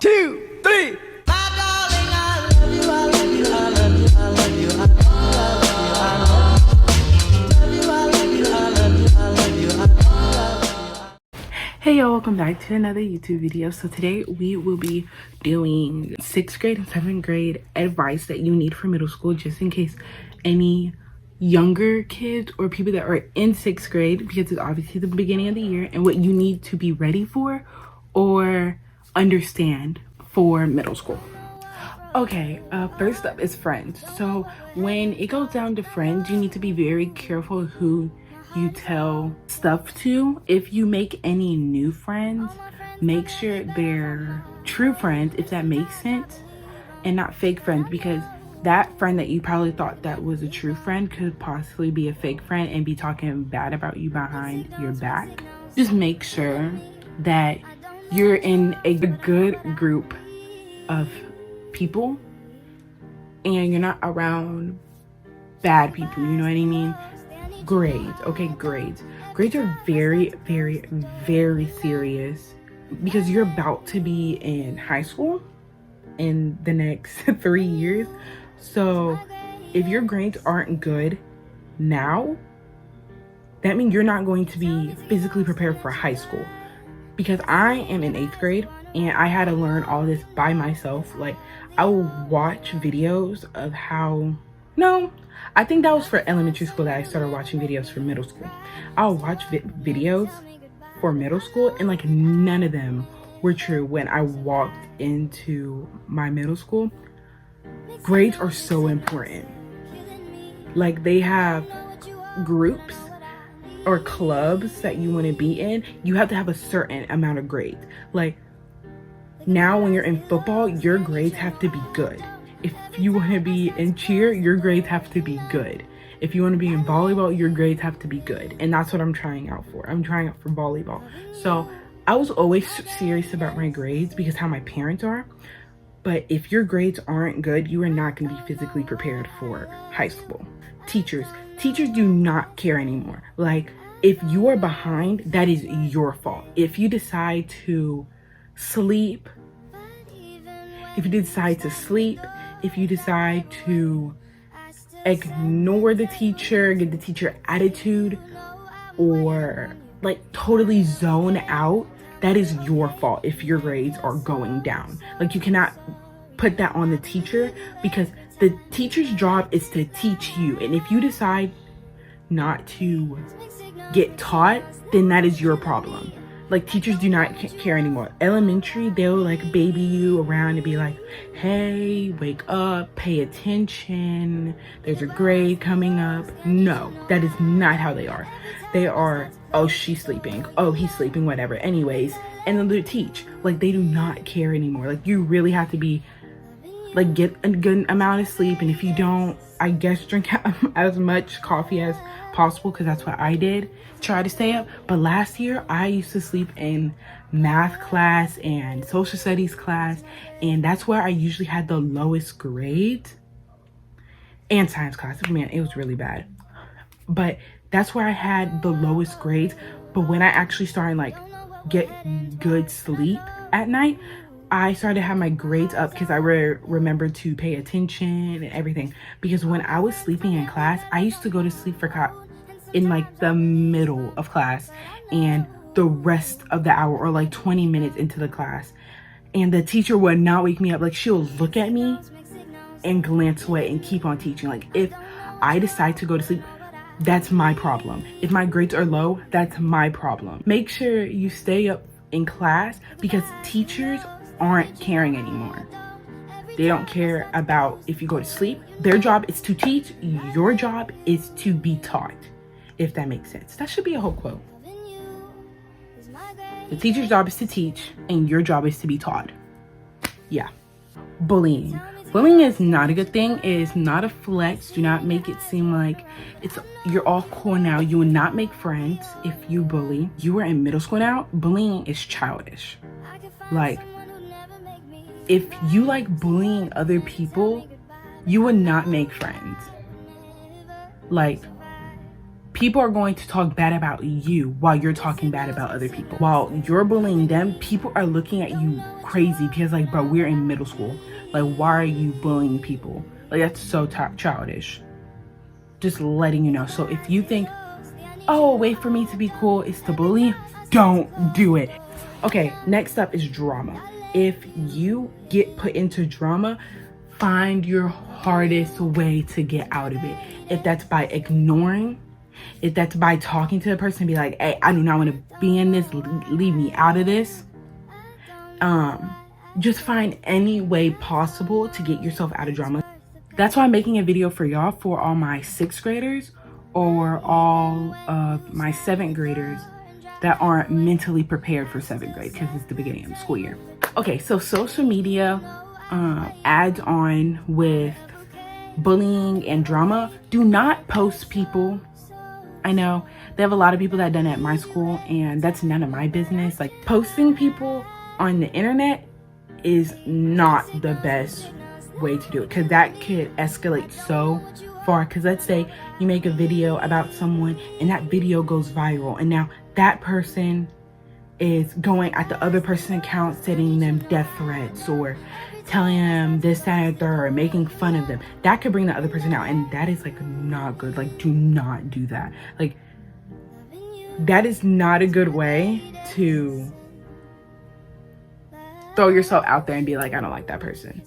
2, 3. Hey y'all, welcome back to another YouTube video. So today we will be doing 6th grade and 7th grade advice that you need for middle school, just in case any younger kids or people that are in 6th grade, because it's obviously the beginning of the year, and what you need to be ready for or understand for middle school. Okay, first up is friends. So when it goes down to friends, you need to be very careful who you tell stuff to. If you make any new friends, make sure they're true friends, if that makes sense, and not fake friends, because that friend that you probably thought that was a true friend could possibly be a fake friend and be talking bad about you behind your back. Just make sure that you're in a good group of people and you're not around bad people, you know what I mean? Grades, okay, grades are very, very, very serious, because you're about to be in high school in the next 3 years. So if your grades aren't good now, that means you're not going to be physically prepared for high school. Because I am in 8th grade and I had to learn all this by myself. Like, I will watch videos of how, no, I think that was for elementary school that I started watching videos for middle school. I'll watch videos for middle school, and like none of them were true when I walked into my middle school. Grades are so important. Like, they have groups or clubs that you want to be in. You have to have a certain amount of grades. Like, now when you're in football, your grades have to be good. If you want to be in cheer, your grades have to be good. If you want to be in volleyball, your grades have to be good. And that's what I'm trying out for. I'm trying out for volleyball. So I was always serious about my grades because how my parents are. But if your grades aren't good, you are not going to be physically prepared for high school. Teachers do not care anymore. Like, if you are behind, that is your fault. If you decide to sleep, if you decide to ignore the teacher, give the teacher attitude, or like totally zone out, that is your fault if your grades are going down. Like, you cannot put that on the teacher, because the teacher's job is to teach you. And if you decide not to get taught, then that is your problem. Like, teachers do not care anymore. Elementary, they'll like baby you around and be like, hey, wake up, pay attention, there's a grade coming up. No, that is not how they are. They are, oh, she's sleeping, oh, he's sleeping, whatever, anyways. And then they teach. Like, they do not care anymore. Like, you really have to be, like, get a good amount of sleep. And if you don't, I guess drink as much coffee as possible, because that's what I did. Try to stay up. But last year I used to sleep in math class and social studies class, and that's where I usually had the lowest grades. And science class, man, it was really bad. But that's where I had the lowest grades. But when I actually started like get good sleep at night, I started to have my grades up, because I remembered to pay attention and everything. Because when I was sleeping in class, I used to go to sleep for in like the middle of class and the rest of the hour, or like 20 minutes into the class, and the teacher would not wake me up. Like, she'll look at me and glance away and keep on teaching. Like, if I decide to go to sleep, that's my problem. If my grades are low, that's my problem. Make sure you stay up in class, because teachers aren't caring anymore. They don't care about if you go to sleep. Their job is to teach. Your job is to be taught, if that makes sense. That should be a whole quote. The teacher's job is to teach, and your job is to be taught. Yeah. Bullying. Bullying is not a good thing. It is not a flex. Do not make it seem like you're all cool now. You will not make friends if you bully. You are in middle school now. Bullying is childish. Like, if you like bullying other people, you would not make friends. Like, people are going to talk bad about you while you're talking bad about other people. While you're bullying them, people are looking at you crazy because like, bro, we're in middle school. Like, why are you bullying people? Like, that's so childish. Just letting you know. So if you think, oh, a way for me to be cool is to bully, don't do it. Okay, next up is drama. If you get put into drama, find your hardest way to get out of it. If that's by ignoring, if that's by talking to the person and be like, hey, I do not want to be in this, leave me out of this. Just find any way possible to get yourself out of drama. That's why I'm making a video for y'all, for all my 6th graders or all of my 7th graders that aren't mentally prepared for 7th grade because it's the beginning of the school year. Okay, so social media adds on with bullying and drama. Do not post people. I know they have a lot of people that done it at my school, and that's none of my business. Like, posting people on the internet is not the best way to do it, because that could escalate so far. Because let's say you make a video about someone and that video goes viral, and now that person is going at the other person's account, sending them death threats or telling them this, that, and third, or making fun of them. That could bring the other person out, and that is like not good. Like, do not do that. Like, that is not a good way to throw yourself out there and be like, I don't like that person.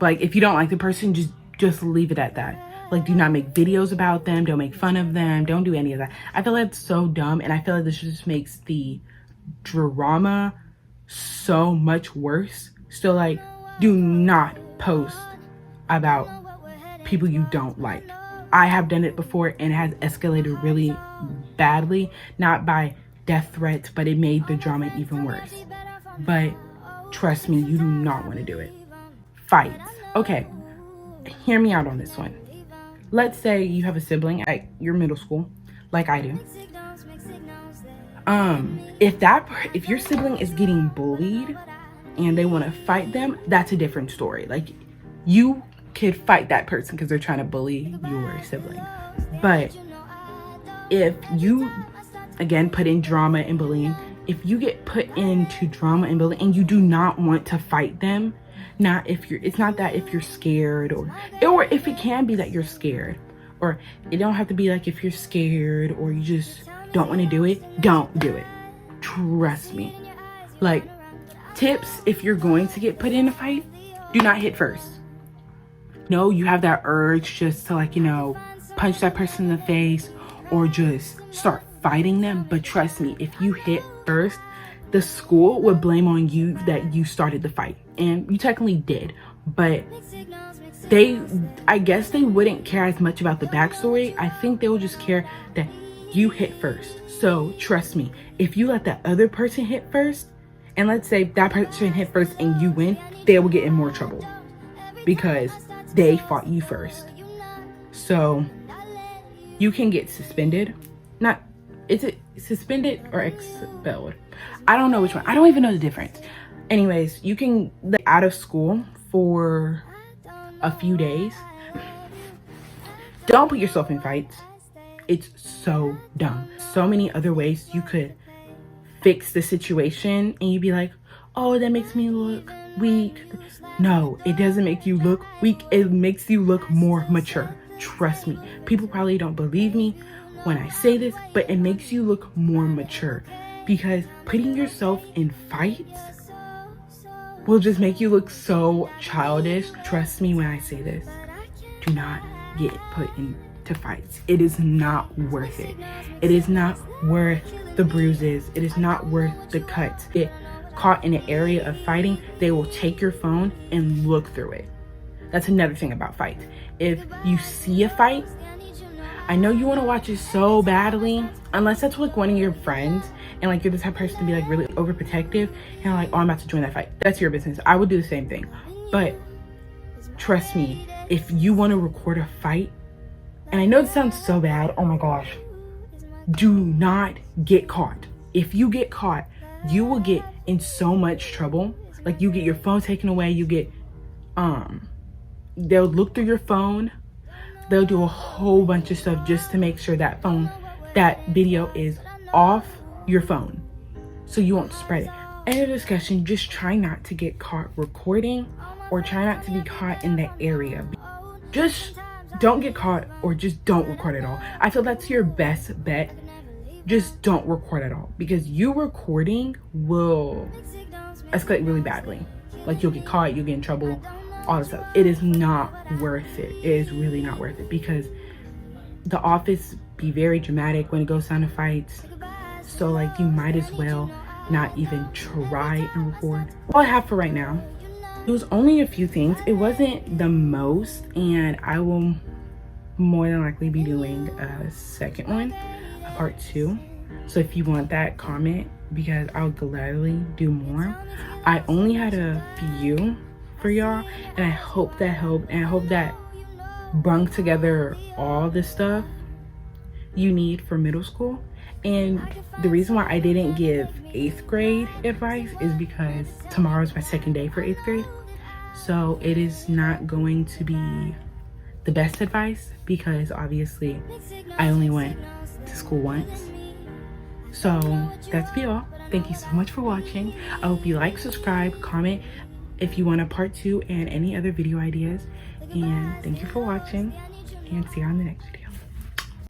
Like, if you don't like the person, just leave it at that. Like, do not make videos about them, don't make fun of them, don't do any of that. I feel like it's so dumb, and I feel like this just makes the drama so much worse. So like, do not post about people you don't like. I have done it before and it has escalated really badly, not by death threats, but it made the drama even worse. But trust me, you do not want to do it. Fights. Okay, hear me out on this one. Let's say you have a sibling at your middle school, like I do. If your sibling is getting bullied and they want to fight them, that's a different story. Like, you could fight that person because they're trying to bully your sibling. But if you, again, put in drama and bullying, if you get put into drama and bullying and you do not want to fight them, it's not that if you're scared, or if it can be that you're scared, or it don't have to be like if you're scared or you just don't want to do it, don't do it. Trust me. Like, tips, if you're going to get put in a fight, do not hit first. No, you have that urge just to, like, you know, punch that person in the face or just start fighting them. But trust me, if you hit first, the school would blame on you that you started the fight. And you technically did. But I guess they wouldn't care as much about the backstory. I think they will just care that you hit first. So trust me, if you let that other person hit first, and let's say that person hit first and you win, they will get in more trouble because they fought you first. So you can get suspended. Is it suspended or expelled? I don't know which one. I don't even know the difference. Anyways, you can get out of school for a few days. Don't put yourself in fights. It's so dumb. So many other ways you could fix the situation, and you'd be like, oh, that makes me look weak. No, it doesn't make you look weak. It makes you look more mature. Trust me. People probably don't believe me when I say this, but it makes you look more mature, because putting yourself in fights will just make you look so childish. Trust me when I say this. Do not get put into fights. It is not worth it. It is not worth the bruises. It is not worth the cuts. Get caught in an area of fighting, they will take your phone and look through it. That's another thing about fights. If you see a fight, I know you want to watch it so badly, unless that's like one of your friends and like you're the type of person to be like really overprotective and like, oh, I'm about to join that fight. That's your business. I would do the same thing. But trust me, if you want to record a fight, and I know this sounds so bad, oh my gosh, do not get caught. If you get caught, you will get in so much trouble. Like, you get your phone taken away, you get they'll look through your phone, they'll do a whole bunch of stuff just to make sure that video is off your phone so you won't spread it. End of discussion. Just try not to get caught recording, or try not to be caught in that area. Just don't get caught, or just don't record at all. I feel that's your best bet. Just don't record at all, because you recording will escalate really badly. Like, you'll get caught, you'll get in trouble, all this stuff. It is not worth it. It is really not worth it, because the office be very dramatic when it goes down to fights. So like, you might as well not even try and record. All I have for right now, it was only a few things. It wasn't the most, and I will more than likely be doing a second one, a part 2. So if you want that, comment, because I'll gladly do more. I only had a few for y'all, and I hope that helped, and I hope that brung together all the stuff you need for middle school. And the reason why I didn't give 8th grade advice is because tomorrow's my second day for 8th grade. So it is not going to be the best advice, because obviously I only went to school once. So that's be all. Thank you so much for watching. I hope you like, subscribe, comment if you want a part 2 and any other video ideas. And thank you for watching, and see you on the next video.